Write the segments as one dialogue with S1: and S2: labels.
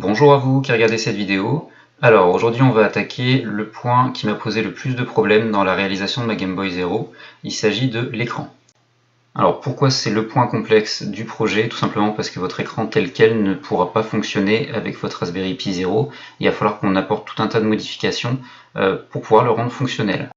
S1: Bonjour à vous qui regardez cette vidéo. Alors aujourd'hui on va attaquer le point qui m'a posé le plus de problèmes dans la réalisation de ma Game Boy Zero. Il s'agit de l'écran. Alors pourquoi c'est le point complexe du projet? Tout simplement parce que votre écran tel quel ne pourra pas fonctionner avec votre Raspberry Pi Zero. Il va falloir qu'on apporte tout un tas de modifications pour pouvoir le rendre fonctionnel.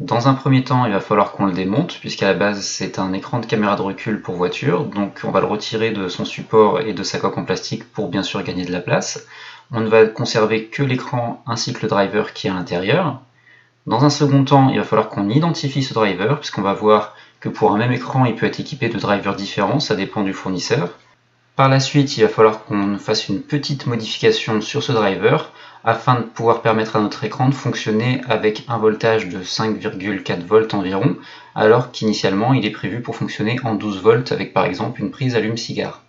S1: Dans un premier temps, il va falloir qu'on le démonte, puisqu'à la base c'est un écran de caméra de recul pour voiture, donc on va le retirer de son support et de sa coque en plastique pour bien sûr gagner de la place. On ne va conserver que l'écran ainsi que le driver qui est à l'intérieur. Dans un second temps, il va falloir qu'on identifie ce driver, puisqu'on va voir que pour un même écran, il peut être équipé de drivers différents, ça dépend du fournisseur. Par la suite, il va falloir qu'on fasse une petite modification sur ce driver, afin de pouvoir permettre à notre écran de fonctionner avec un voltage de 5,4 volts environ, alors qu'initialement il est prévu pour fonctionner en 12 volts avec par exemple une prise allume-cigare.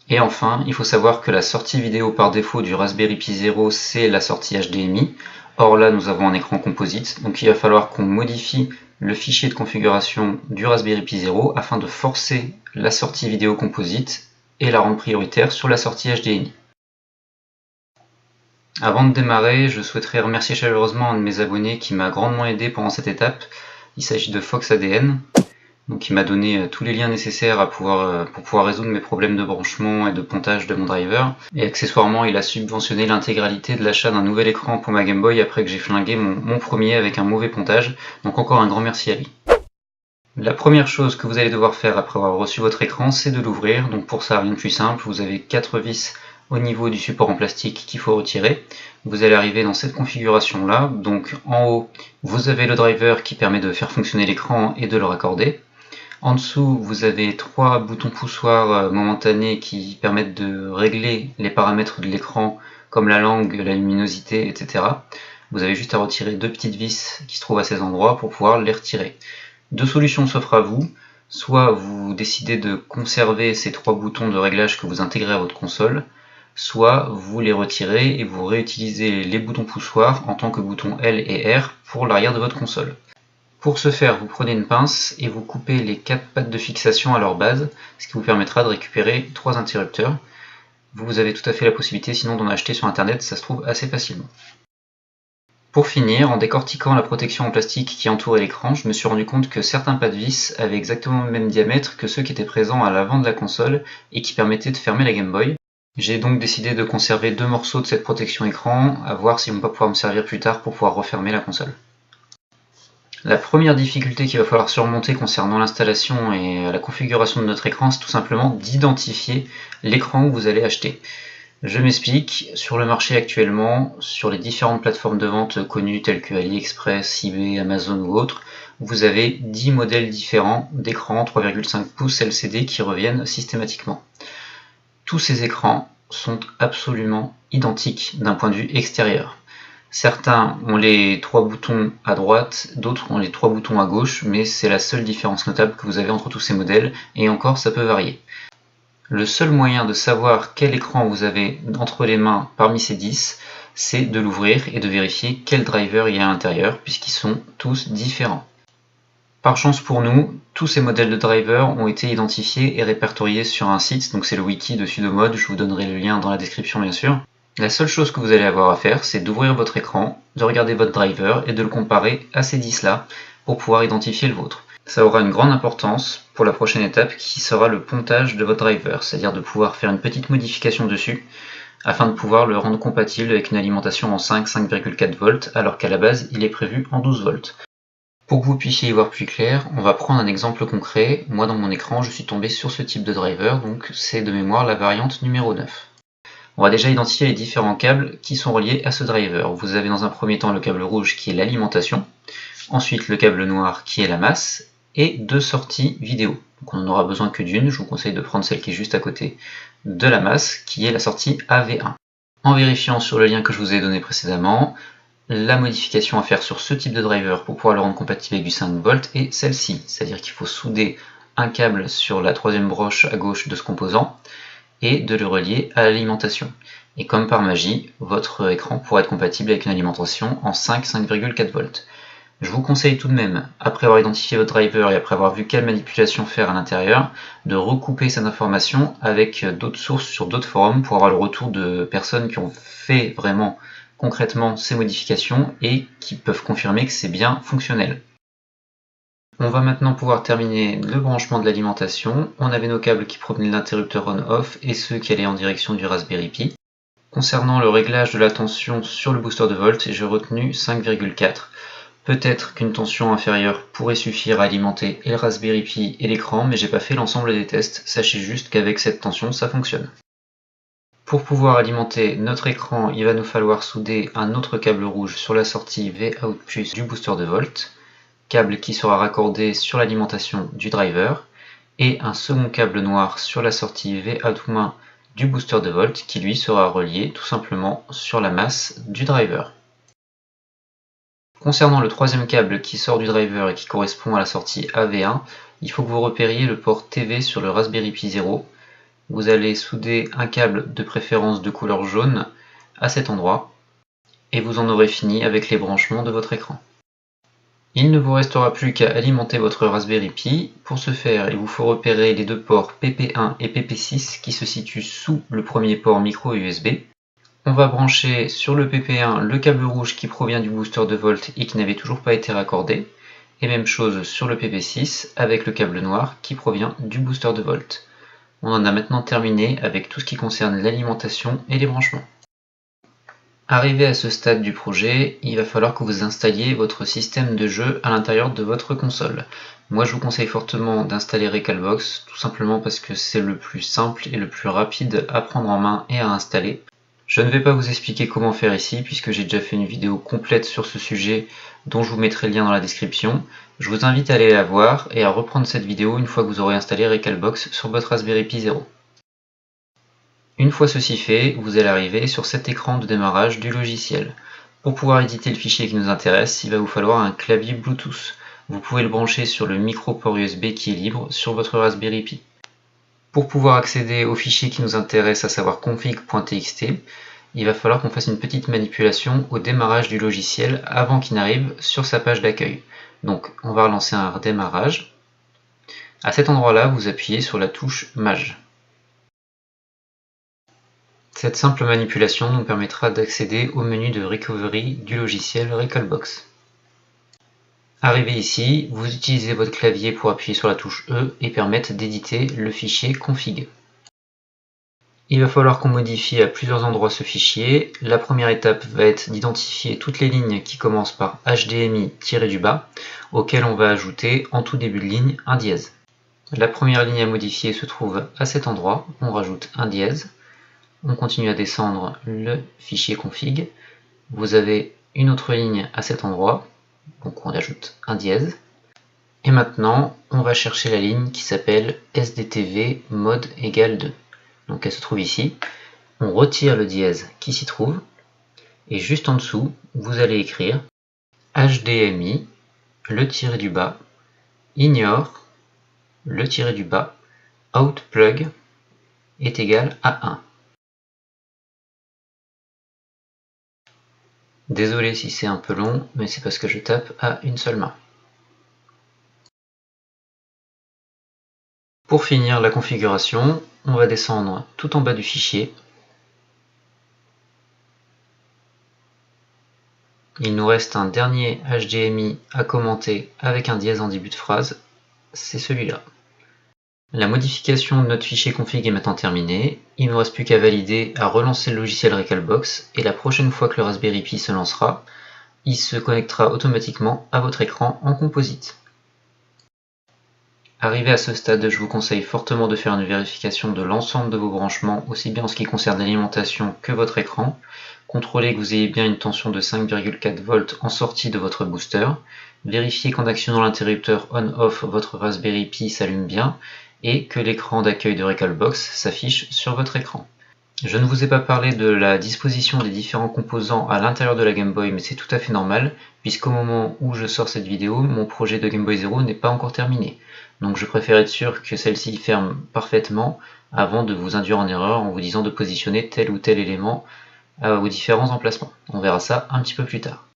S1: Et enfin, il faut savoir que la sortie vidéo par défaut du Raspberry Pi Zero, c'est la sortie HDMI. Or là, nous avons un écran composite, donc il va falloir qu'on modifie le fichier de configuration du Raspberry Pi Zero afin de forcer la sortie vidéo composite et la rendre prioritaire sur la sortie HDMI. Avant de démarrer, je souhaiterais remercier chaleureusement un de mes abonnés qui m'a grandement aidé pendant cette étape. Il s'agit de FoxADN. Donc il m'a donné tous les liens nécessaires pour pouvoir résoudre mes problèmes de branchement et de pontage de mon driver. Et accessoirement, il a subventionné l'intégralité de l'achat d'un nouvel écran pour ma Game Boy après que j'ai flingué mon premier avec un mauvais pontage. Donc encore un grand merci à lui. La première chose que vous allez devoir faire après avoir reçu votre écran, c'est de l'ouvrir. Donc pour ça, rien de plus simple, vous avez 4 vis au niveau du support en plastique qu'il faut retirer. Vous allez arriver dans cette configuration là, donc en haut vous avez le driver qui permet de faire fonctionner l'écran et de le raccorder. En dessous vous avez 3 boutons poussoirs momentanés qui permettent de régler les paramètres de l'écran comme la langue, la luminosité, etc. Vous avez juste à retirer 2 petites vis qui se trouvent à ces endroits pour pouvoir les retirer. Deux solutions s'offrent à vous. Soit vous décidez de conserver ces 3 boutons de réglage que vous intégrez à votre console, soit vous les retirez et vous réutilisez les boutons poussoirs en tant que boutons L et R pour l'arrière de votre console. Pour ce faire, vous prenez une pince et vous coupez les 4 pattes de fixation à leur base, ce qui vous permettra de récupérer 3 interrupteurs. Vous avez tout à fait la possibilité sinon d'en acheter sur internet, ça se trouve assez facilement. Pour finir, en décortiquant la protection en plastique qui entourait l'écran, je me suis rendu compte que certains pas de vis avaient exactement le même diamètre que ceux qui étaient présents à l'avant de la console et qui permettaient de fermer la Game Boy. J'ai donc décidé de conserver 2 morceaux de cette protection écran, à voir s'ils vont pas pouvoir me servir plus tard pour pouvoir refermer la console. La première difficulté qu'il va falloir surmonter concernant l'installation et la configuration de notre écran, c'est tout simplement d'identifier l'écran que vous allez acheter. Je m'explique, sur le marché actuellement, sur les différentes plateformes de vente connues telles que AliExpress, eBay, Amazon ou autres, vous avez 10 modèles différents d'écrans 3,5 pouces LCD qui reviennent systématiquement. Tous ces écrans sont absolument identiques d'un point de vue extérieur. Certains ont les 3 boutons à droite, d'autres ont les 3 boutons à gauche, mais c'est la seule différence notable que vous avez entre tous ces modèles, et encore ça peut varier. Le seul moyen de savoir quel écran vous avez entre les mains parmi ces 10, c'est de l'ouvrir et de vérifier quel driver il y a à l'intérieur, puisqu'ils sont tous différents. Par chance pour nous, tous ces modèles de drivers ont été identifiés et répertoriés sur un site, donc c'est le wiki de Sudomod, je vous donnerai le lien dans la description bien sûr. La seule chose que vous allez avoir à faire, c'est d'ouvrir votre écran, de regarder votre driver et de le comparer à ces 10 là pour pouvoir identifier le vôtre. Ça aura une grande importance pour la prochaine étape qui sera le pontage de votre driver, c'est-à-dire de pouvoir faire une petite modification dessus afin de pouvoir le rendre compatible avec une alimentation en 5,4 volts alors qu'à la base il est prévu en 12 volts. Pour que vous puissiez y voir plus clair, on va prendre un exemple concret. Moi dans mon écran je suis tombé sur ce type de driver, donc c'est de mémoire la variante numéro 9. On va déjà identifier les différents câbles qui sont reliés à ce driver. Vous avez dans un premier temps le câble rouge qui est l'alimentation, ensuite le câble noir qui est la masse, et 2 sorties vidéo. Donc on n'en aura besoin que d'une, je vous conseille de prendre celle qui est juste à côté de la masse, qui est la sortie AV1. En vérifiant sur le lien que je vous ai donné précédemment, la modification à faire sur ce type de driver pour pouvoir le rendre compatible avec du 5 volts est celle-ci, c'est-à-dire qu'il faut souder un câble sur la 3e broche à gauche de ce composant, et de le relier à l'alimentation. Et comme par magie, votre écran pourra être compatible avec une alimentation en 5,4 volts. Je vous conseille tout de même, après avoir identifié votre driver et après avoir vu quelle manipulation faire à l'intérieur, de recouper cette information avec d'autres sources sur d'autres forums pour avoir le retour de personnes qui ont fait vraiment concrètement ces modifications et qui peuvent confirmer que c'est bien fonctionnel. On va maintenant pouvoir terminer le branchement de l'alimentation. On avait nos câbles qui provenaient de l'interrupteur on-off et ceux qui allaient en direction du Raspberry Pi. Concernant le réglage de la tension sur le booster de volt, j'ai retenu 5,4. Peut-être qu'une tension inférieure pourrait suffire à alimenter et le Raspberry Pi et l'écran, mais j'ai pas fait l'ensemble des tests, sachez juste qu'avec cette tension ça fonctionne. Pour pouvoir alimenter notre écran, il va nous falloir souder un autre câble rouge sur la sortie Vout plus du booster de volt, câble qui sera raccordé sur l'alimentation du driver, et un second câble noir sur la sortie Vout- du booster de volt qui lui sera relié tout simplement sur la masse du driver. Concernant le troisième câble qui sort du driver et qui correspond à la sortie AV1, il faut que vous repériez le port TV sur le Raspberry Pi 0. Vous allez souder un câble de préférence de couleur jaune à cet endroit et vous en aurez fini avec les branchements de votre écran. Il ne vous restera plus qu'à alimenter votre Raspberry Pi. Pour ce faire, il vous faut repérer les deux ports PP1 et PP6 qui se situent sous le premier port micro USB. On va brancher sur le PP1 le câble rouge qui provient du booster de volt et qui n'avait toujours pas été raccordé. Et même chose sur le PP6 avec le câble noir qui provient du booster de volt. On en a maintenant terminé avec tout ce qui concerne l'alimentation et les branchements. Arrivé à ce stade du projet, il va falloir que vous installiez votre système de jeu à l'intérieur de votre console. Moi je vous conseille fortement d'installer Recalbox, tout simplement parce que c'est le plus simple et le plus rapide à prendre en main et à installer. Je ne vais pas vous expliquer comment faire ici, puisque j'ai déjà fait une vidéo complète sur ce sujet dont je vous mettrai le lien dans la description. Je vous invite à aller la voir et à reprendre cette vidéo une fois que vous aurez installé Recalbox sur votre Raspberry Pi 0. Une fois ceci fait, vous allez arriver sur cet écran de démarrage du logiciel. Pour pouvoir éditer le fichier qui nous intéresse, il va vous falloir un clavier Bluetooth. Vous pouvez le brancher sur le micro port USB qui est libre sur votre Raspberry Pi. Pour pouvoir accéder au fichier qui nous intéresse, à savoir config.txt, il va falloir qu'on fasse une petite manipulation au démarrage du logiciel avant qu'il n'arrive sur sa page d'accueil. Donc on va relancer un redémarrage. À cet endroit-là, vous appuyez sur la touche Maj. Cette simple manipulation nous permettra d'accéder au menu de recovery du logiciel Recalbox. Arrivé ici, vous utilisez votre clavier pour appuyer sur la touche E et permettre d'éditer le fichier config. Il va falloir qu'on modifie à plusieurs endroits ce fichier. La première étape va être d'identifier toutes les lignes qui commencent par HDMI-du-bas, auxquelles on va ajouter en tout début de ligne un dièse. La première ligne à modifier se trouve à cet endroit, on rajoute un dièse. On continue à descendre le fichier config. Vous avez une autre ligne à cet endroit, donc on ajoute un dièse. Et maintenant, on va chercher la ligne qui s'appelle SDTV mode égale 2. Donc elle se trouve ici. On retire le dièse qui s'y trouve. Et juste en dessous, vous allez écrire HDMI, le tiré du bas, ignore, le tiré du bas, outplug est égal à 1. Désolé si c'est un peu long, mais c'est parce que je tape à une seule main. Pour finir la configuration, on va descendre tout en bas du fichier. Il nous reste un dernier HDMI à commenter avec un dièse en début de phrase, c'est celui-là. La modification de notre fichier config est maintenant terminée, il ne nous reste plus qu'à valider, à relancer le logiciel Recalbox, et la prochaine fois que le Raspberry Pi se lancera, il se connectera automatiquement à votre écran en composite. Arrivé à ce stade, je vous conseille fortement de faire une vérification de l'ensemble de vos branchements, aussi bien en ce qui concerne l'alimentation que votre écran. Contrôlez que vous ayez bien une tension de 5,4 volts en sortie de votre booster. Vérifiez qu'en actionnant l'interrupteur on-off, votre Raspberry Pi s'allume bien et que l'écran d'accueil de Recalbox s'affiche sur votre écran. Je ne vous ai pas parlé de la disposition des différents composants à l'intérieur de la Game Boy, mais c'est tout à fait normal, puisqu'au moment où je sors cette vidéo, mon projet de Game Boy Zero n'est pas encore terminé. Donc je préfère être sûr que celle-ci ferme parfaitement avant de vous induire en erreur en vous disant de positionner tel ou tel élément aux différents emplacements. On verra ça un petit peu plus tard.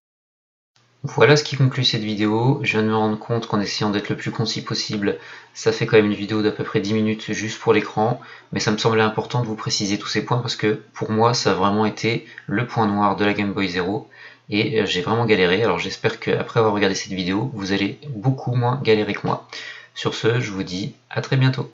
S1: Voilà ce qui conclut cette vidéo. Je viens de me rendre compte qu'en essayant d'être le plus concis possible, ça fait quand même une vidéo d'à peu près 10 minutes juste pour l'écran, mais ça me semblait important de vous préciser tous ces points parce que pour moi ça a vraiment été le point noir de la Game Boy Zero et j'ai vraiment galéré. Alors j'espère qu'après avoir regardé cette vidéo, vous allez beaucoup moins galérer que moi. Sur ce, je vous dis à très bientôt.